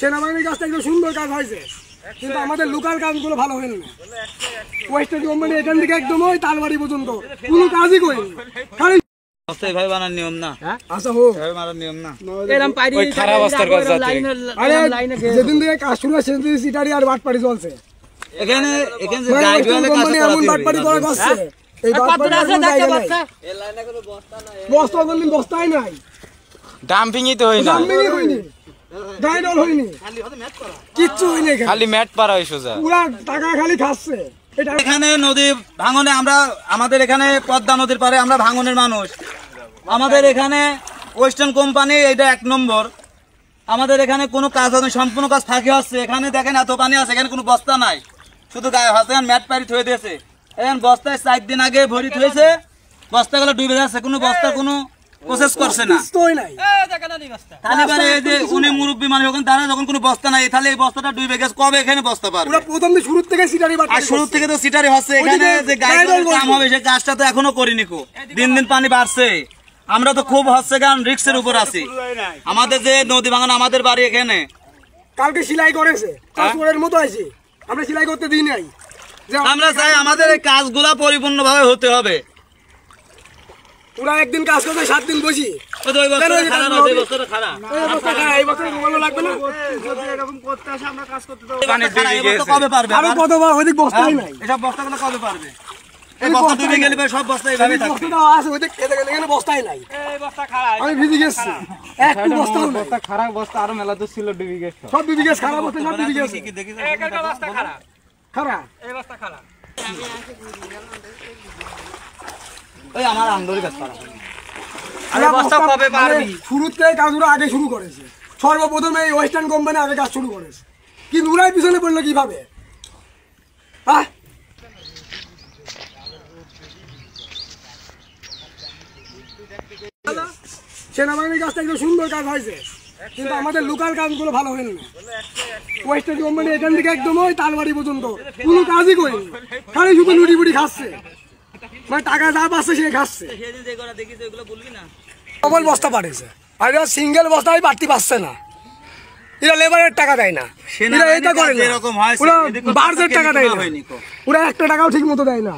সেনাবাহিনীর কাজটা একটু সুন্দর কাজ হয়েছে, কিন্তু আমাদের লোকাল কাজগুলো ভালো হয়নি না। ওয়েস্টার্ন কোম্পানি এখান থেকে একদম ওই তালবাড়ি পর্যন্ত কোনো কাজই করিনি, খালি ভাবে বানার নিয়ম না। আচ্ছা হোক নিয়ম না, যেদিন থেকে কাজ শুরু হয় সেদিন থেকে সিটারি আর বাটপাড়ি চলছে। এখানে বাটপাড়ি করা করছে, এই বস্তা কোনদিন বস্তাই নাই, ডাম্পিংই তো হয় না, হয়নি, গাইডল হয়নি, কিচ্ছু হয়নি, খালি ম্যাট পারা হয় সোজা, পুরা টাকা খালি খাচ্ছে। এখানে নদী ভাঙনে আমরা আমাদের এখানে পদ্মা নদীর পারে আমরা ভাঙনের মানুষ, আমাদের এখানে ওয়েস্টার্ন কোম্পানি এটা 1 নম্বর। আমাদের এখানে কোনো কাজ হবে, সম্পূর্ণ কাজ ফাঁকি হচ্ছে। এখানে দেখেন এত পানি আছে, এখানে কোনো বস্তা নাই, শুধু গায়ে হাতে ম্যাট পাড়ি থয়ে দিয়েছে। এখন বস্তায় 4 দিন আগে ভরি থয়েছে, বস্তাগুলো ডুবে যাচ্ছে, কোনো বস্তা কোনো প্রসেস করছে না। তাহলে এই যে উনি মুরব্বী মানুষ, যখন তারা যখন কোনো বস্তা নাই, তাহলে এই বস্তাটা ডুবে গেছে, কবে এখানে বস্তা পারবে? প্রথম শুরু থেকে সিটারি, আর শুরু থেকে তো সিটারি হচ্ছে। এখানে যে গাইডল কাম হবে সেই কাজটা তো এখনো করিনি কো, দিন দিন পানি বাড়ছে। আমরা তো খুব হচ্ছে কারণ রিক্সের উপর আছি। আমাদের যে নদী ভাঙন, আমাদের বাড়ি এখানে, কালকে সেলাই করেছে, কাজের মতো আছে, আমরা সেলাই করতে দিই নাই। আমরা চাই আমাদের এই কাজগুলা পরিপূর্ণভাবে হতে হবে। ওরা একদিন কাজ করবে, 7 দিন বসি, কবে পারবে? আরো কতবার ওইদিক বস্তাই নাই, এসব বস্তাগুলো কবে পারবে? এই বস্তা ডুবে গেলে সব বস্তা এইভাবে থাকবে। বস্তাই নাই, আমি ভিজে গেছি, একটু বস্তা খারাপ বস্তা আরো মেলা তো ছিল, ডুবে গেছে সব ডুবে গেছে, খারাপ বস্তা সব ডুবে গেছে, খারাপ ওই আমার আন্দোলন কাজ করা শুরুতে কাজগুলো আগে শুরু করেছে। সর্বপ্রথমে এই ওয়েস্টার্ন কোম্পানি আগে কাজ শুরু করেছে, কিন্তু ওরাই পিছনে পড়লো কিভাবে? হ্যাঁ, সেনাবাহিনীর কাজটা একটু সুন্দর কাজ হয়েছে, কিন্তু আমাদের লোকাল কাজগুলো ভালো হয়নি না। ওয়েস্টার্ন কোম্পানি এখান থেকে একদম ওই তালবাড়ি পর্যন্ত কোনো কাজই করিনি, খালি শুধু লুটি বুটি খাচ্ছে, মানে টাকা যা পাচ্ছে সে খাচ্ছে। ডবল বস্তা পাঠিয়েছে, আর এরা সিঙ্গেল বস্তায় বাড়তি পাচ্ছে না। এরা লেবারের টাকা দেয় না, এরা এটা করে না, ওরা বার্জের টাকা দেয় না, ওরা 1 টাকাও ঠিক মতো দেয় না।